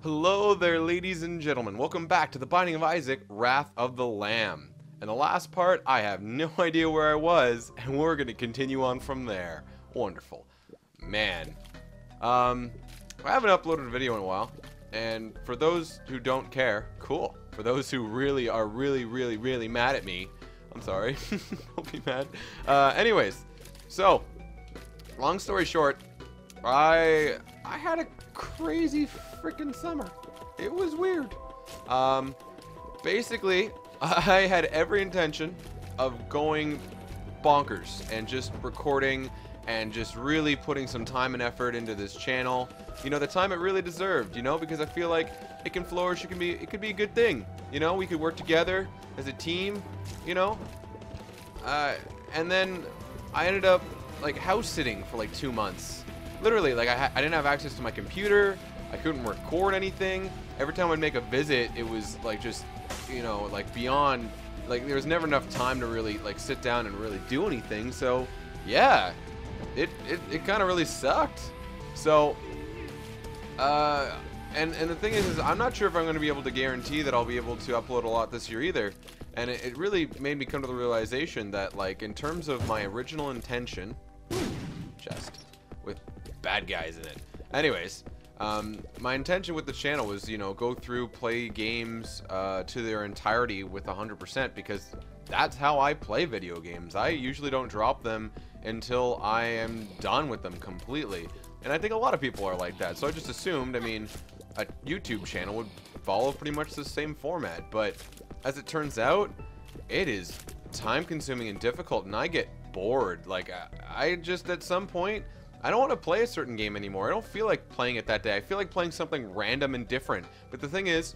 Hello there, ladies and gentlemen. Welcome back to The Binding of Isaac, Wrath of the Lamb. In the last part, I have no idea where I was, and we're going to continue on from there. Wonderful. Man. I haven't uploaded a video in a while, and for those who don't care, cool. For those who really are really mad at me, I'm sorry. Don't be mad. Anyways, so, long story short, I had a crazy freaking summer. It was weird. Basically, I had every intention of going bonkers and just recording and just really putting some time and effort into this channel. You know, the time it really deserved, you know, because I feel like it can flourish, it could be a good thing. You know, we could work together as a team, you know. And then I ended up like house sitting for like 2 months. Literally, like I didn't have access to my computer. I couldn't record anything. Every time I'd make a visit, it was like just, you know, like beyond, like there was never enough time to really like sit down and really do anything. So yeah, it kind of really sucked. So, and the thing is I'm not sure if I'm going to be able to guarantee that I'll be able to upload a lot this year either. And it really made me come to the realization that, like, in terms of my original intention, chest with bad guys in it. Anyways, my intention with the channel was, you know, go through, play games to their entirety with 100%, because that's how I play video games. I usually don't drop them until I am done with them completely. And I think a lot of people are like that. So I just assumed, I mean, a YouTube channel would follow pretty much the same format. But as it turns out, it is time consuming and difficult, and I get bored. Like, I just, at some point, I don't want to play a certain game anymore. I don't feel like playing it that day. I feel like playing something random and different. But the thing is,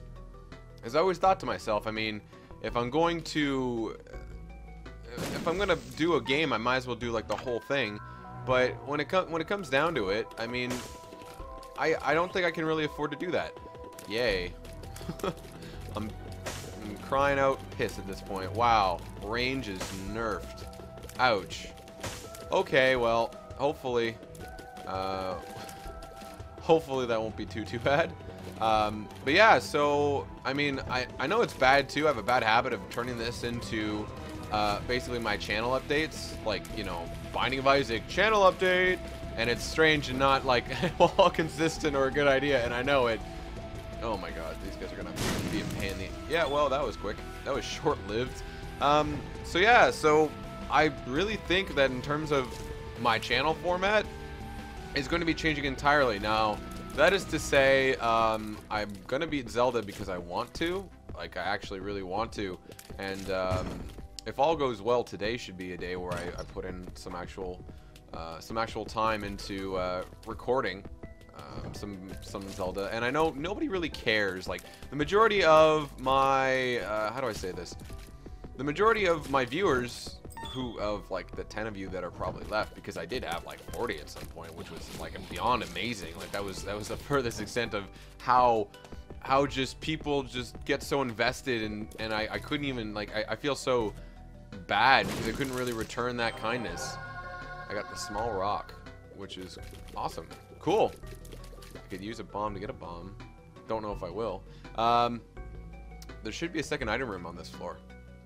as I always thought to myself, I mean, if I'm going to do a game, I might as well do like the whole thing. But when it comes down to it, I mean, I don't think I can really afford to do that. Yay. I'm crying out piss at this point. Wow, range is nerfed. Ouch. Okay, well, hopefully that won't be too bad. But yeah, so I mean, I know it's bad too. I have a bad habit of turning this into basically my channel updates, like, you know, Binding of Isaac channel update, and it's strange and not like all consistent or a good idea, and I know it. Oh my god, these guys are gonna be a pain in the... Yeah, well, that was quick. That was short-lived. So yeah, so I really think that in terms of my channel format, it's going to be changing entirely. Now, that is to say, I'm going to beat Zelda because I want to. Like, I actually really want to. And if all goes well, today should be a day where I put in some actual time into recording some Zelda. And I know nobody really cares. Like, the majority of my how do I say this? The majority of my viewers, of like the 10 of you that are probably left, because I did have like 40 at some point, which was like beyond amazing. Like, that was the furthest extent of how just people just get so invested, and I couldn't even, like, I feel so bad because I couldn't really return that kindness. I got the small rock, which is awesome. Cool. I could use a bomb to get a bomb. Don't know if I will. There should be a second item room on this floor.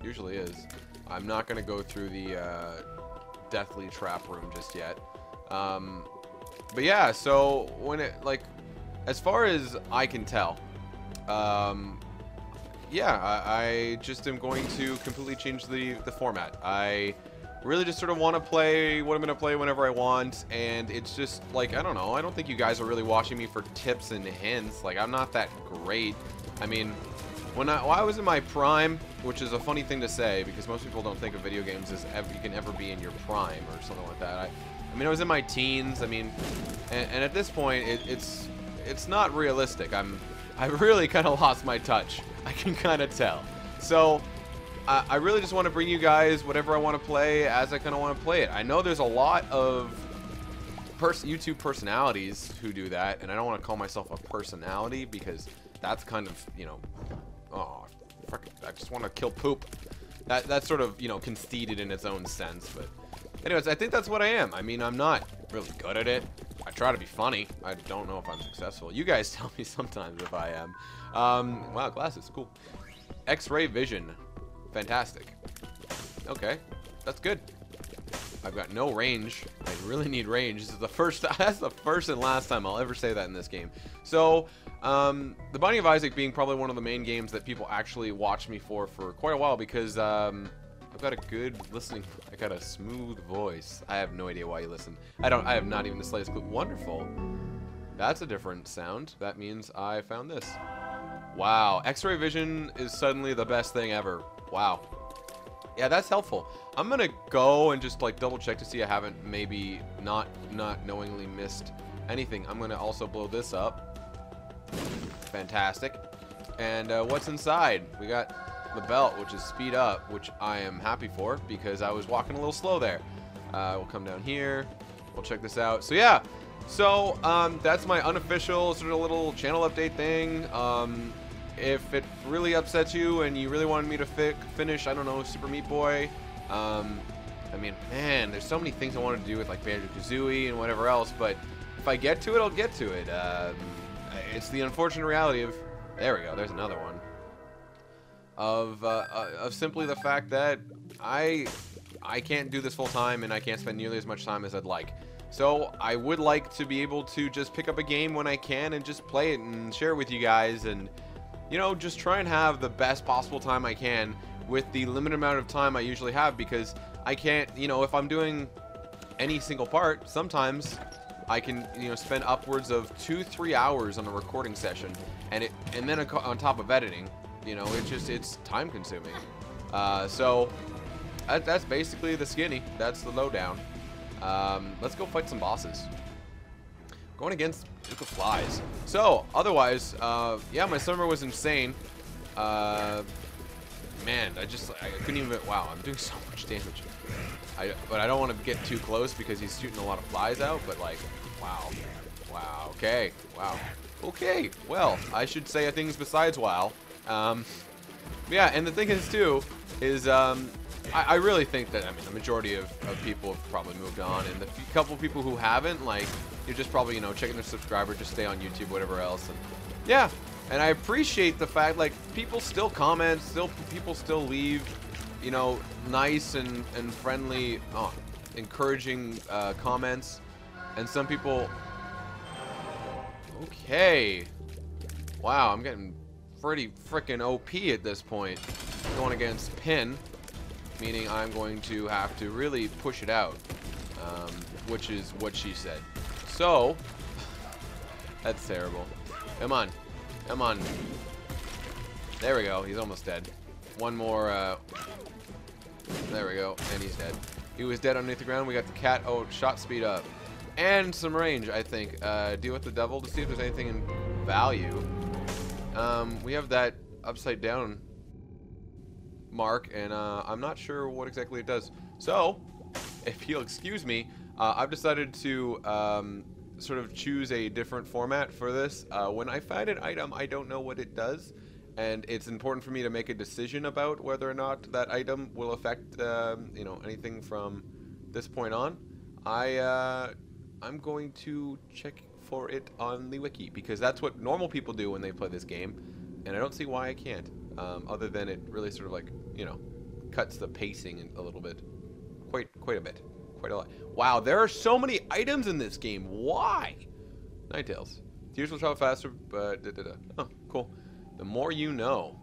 Usually is. I'm not going to go through the Deathly Trap room just yet. But yeah, so when it, like, as far as I can tell, yeah, I just am going to completely change the format. I really just sort of want to play what I'm going to play whenever I want, and it's just, like, I don't know, I don't think you guys are really watching me for tips and hints. Like, I'm not that great. I mean, when I was in my prime, which is a funny thing to say because most people don't think of video games as you can ever be in your prime or something like that. I mean, I was in my teens. I mean, and at this point, it's not realistic. I really kind of lost my touch. I can kind of tell. So I really just want to bring you guys whatever I want to play as I kind of want to play it. I know there's a lot of YouTube personalities who do that, and I don't want to call myself a personality because that's kind of, you know, oh, I just want to kill poop. That's sort of, you know, conceited in its own sense, but Anyways, I think that's what I am. I mean, I'm not really good at it. I try to be funny. I don't know if I'm successful. You guys tell me sometimes if I am. Wow, glasses, cool. X-ray vision, fantastic. Okay, that's good. I've got no range. I really need range. This is the first. That's the first and last time I'll ever say that in this game. So, The Binding of Isaac being probably one of the main games that people actually watch me for quite a while because I've got a good listening. I got a smooth voice. I have no idea why you listen. I have not even the slightest clue. Wonderful. That's a different sound. That means I found this. Wow. X-ray vision is suddenly the best thing ever. Wow. Yeah, that's helpful. I'm gonna go and just like double check to see I haven't maybe not knowingly missed anything. I'm gonna also blow this up. Fantastic. And what's inside? We got the belt, which is speed up, which I am happy for because I was walking a little slow there. We'll come down here. We'll check this out. So yeah. So that's my unofficial sort of little channel update thing. If it really upsets you and you really wanted me to finish, I don't know, Super Meat Boy, I mean, man, there's so many things I want to do with like Banjo-Kazooie and whatever else, but if I get to it, I'll get to it. It's the unfortunate reality of, there we go, there's another one, of simply the fact that I can't do this full time and I can't spend nearly as much time as I'd like. So I would like to be able to just pick up a game when I can and just play it and share it with you guys and, you know, just try and have the best possible time I can with the limited amount of time I usually have because I can't, you know, if I'm doing any single part, sometimes I can, you know, spend upwards of 2-3 hours on a recording session and then on top of editing, you know, it's time consuming. So that's basically the skinny. That's the lowdown. Let's go fight some bosses. Going against Duke of Flies. So, otherwise, yeah, my summer was insane. Man, I couldn't even, wow, I'm doing so much damage. But I don't want to get too close because he's shooting a lot of flies out, but like, wow. Wow, okay, wow. Okay, well, I should say things besides wow. Yeah, and the thing is, too, is, I really think that, I mean, the majority of people have probably moved on, and the couple people who haven't, like, you're just probably, you know, checking their subscriber, just stay on YouTube, whatever else, and yeah, and I appreciate the fact, like, people still comment, people still leave, you know, nice and friendly, encouraging comments, and some people, okay, wow, I'm getting pretty freaking OP at this point, going against Pin. Meaning I'm going to have to really push it out, which is what she said. So, that's terrible. Come on. Come on. There we go. He's almost dead. One more, there we go. And he's dead. He was dead underneath the ground. We got the cat. Oh, shot speed up. And some range, I think. Deal with the devil to see if there's anything in value. We have that upside down mark, and I'm not sure what exactly it does. So, if you'll excuse me, I've decided to sort of choose a different format for this. When I find an item, I don't know what it does, and it's important for me to make a decision about whether or not that item will affect, you know, anything from this point on. I'm going to check for it on the wiki, because that's what normal people do when they play this game, and I don't see why I can't. Other than it really sort of like, you know, cuts the pacing a little bit. Quite a bit. Quite a lot. Wow, there are so many items in this game. Why? Ninetales. Tears will travel faster, but Oh, cool. The more you know.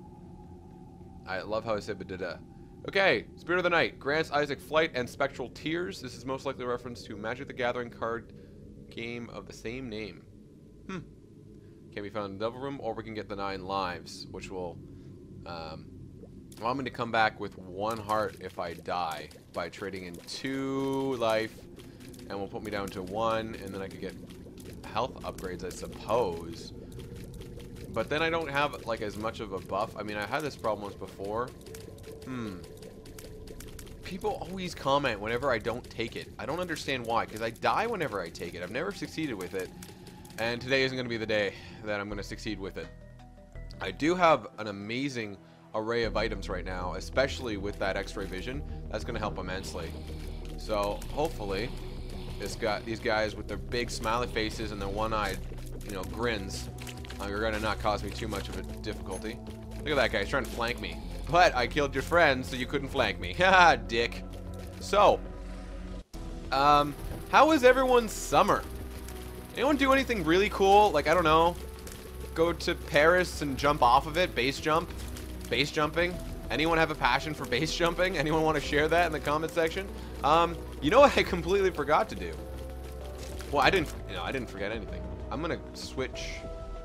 I love how I said but Okay, Spirit of the Night. Grants Isaac Flight and Spectral Tears. This is most likely a reference to Magic the Gathering card game of the same name. Can be found in the Devil Room, or we can get the 9 lives, which will allow me to come back with 1 heart if I die by trading in 2 life, and will put me down to 1, and then I could get health upgrades, I suppose. But then I don't have like as much of a buff. I mean, I had this problem once before. People always comment whenever I don't take it. I don't understand why, because I die whenever I take it. I've never succeeded with it, and today isn't going to be the day that I'm going to succeed with it. I do have an amazing array of items right now, especially with that X-ray vision. That's going to help immensely. So hopefully these guys with their big smiley faces and their one-eyed, grins are gonna not cause me too much of a difficulty. Look at that guy, he's trying to flank me. But I killed your friend, so you couldn't flank me. Haha, dick. So, how was everyone's summer? Anyone do anything really cool? Like, I don't know, go to Paris and jump off of it? Base jumping? Anyone have a passion for base jumping? Anyone want to share that in the comment section? You know what I completely forgot to do? Well, I didn't forget anything. I'm gonna switch.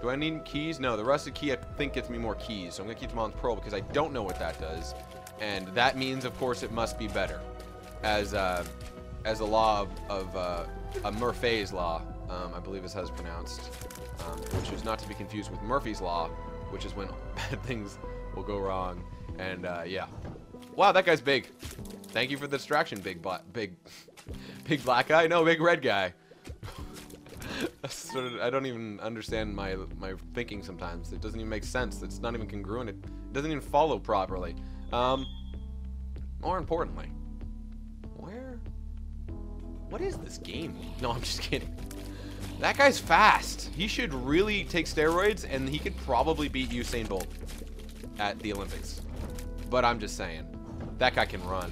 Do I need keys? No, the rusted key I think gets me more keys, so I'm gonna keep them on Pro because I don't know what that does, and that means, of course, it must be better, as a law of Murphy's law, I believe is how it's pronounced, which is not to be confused with Murphy's law, which is when bad things will go wrong, and yeah. Wow, that guy's big. Thank you for the distraction, big black guy. No, big red guy. I don't even understand my thinking sometimes. It doesn't even make sense. It's not even congruent. It doesn't even follow properly. More importantly, what is this game? No, I'm just kidding. That guy's fast. He should really take steroids, and he could probably beat Usain Bolt at the Olympics. But I'm just saying, that guy can run.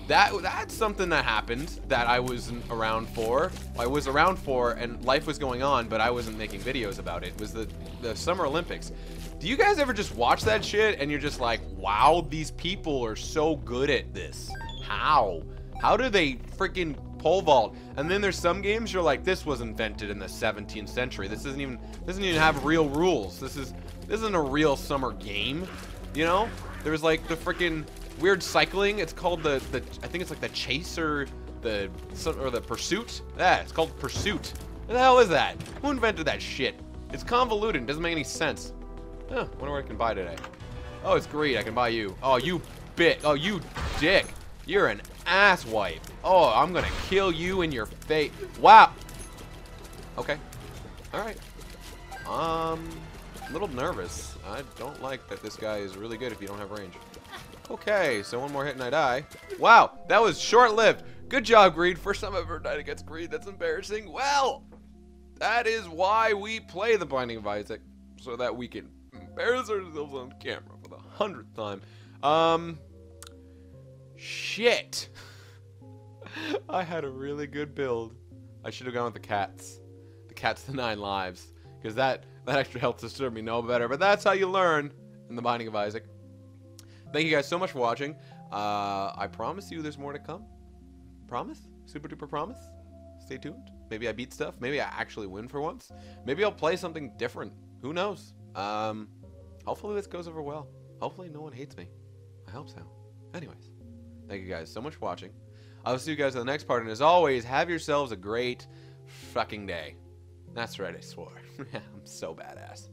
That's something that happened that I wasn't around for. I was around for, and life was going on, but I wasn't making videos about it. It was the Summer Olympics. Do you guys ever just watch that shit and you're just like, wow, these people are so good at this? How? How do they freaking pole vault? And then there's some games you're like, this was invented in the 17th century. This doesn't even have real rules. This isn't a real summer game. You know? There was like the freaking weird cycling. It's called I think it's like the chase or the pursuit. Yeah, it's called pursuit. What the hell is that? Who invented that shit? It's convoluted. It doesn't make any sense. Huh, wonder what I can buy today. Oh, it's greed. I can buy you. Oh, you dick. You're an asswipe. Oh, I'm gonna kill you in your face. Wow. Okay. All right. A little nervous. I don't like that this guy is really good if you don't have range. Okay, so one more hit and I die. Wow, that was short-lived. Good job, Greed. First time I've ever died against Greed. That's embarrassing. Well, that is why we play the Binding of Isaac, so that we can embarrass ourselves on camera for the 100th time. Shit. I had a really good build. I should have gone with the cats. The cats, the 9 lives. Because that actually helps to serve me no better. But that's how you learn in the Binding of Isaac. Thank you guys so much for watching. I promise you there's more to come. Promise? Super duper promise? Stay tuned. Maybe I beat stuff. Maybe I actually win for once. Maybe I'll play something different. Who knows? Hopefully this goes over well. Hopefully no one hates me. I hope so. Anyways, thank you guys so much for watching. I'll see you guys in the next part. And as always, have yourselves a great fucking day. That's right, I swore. I'm so badass.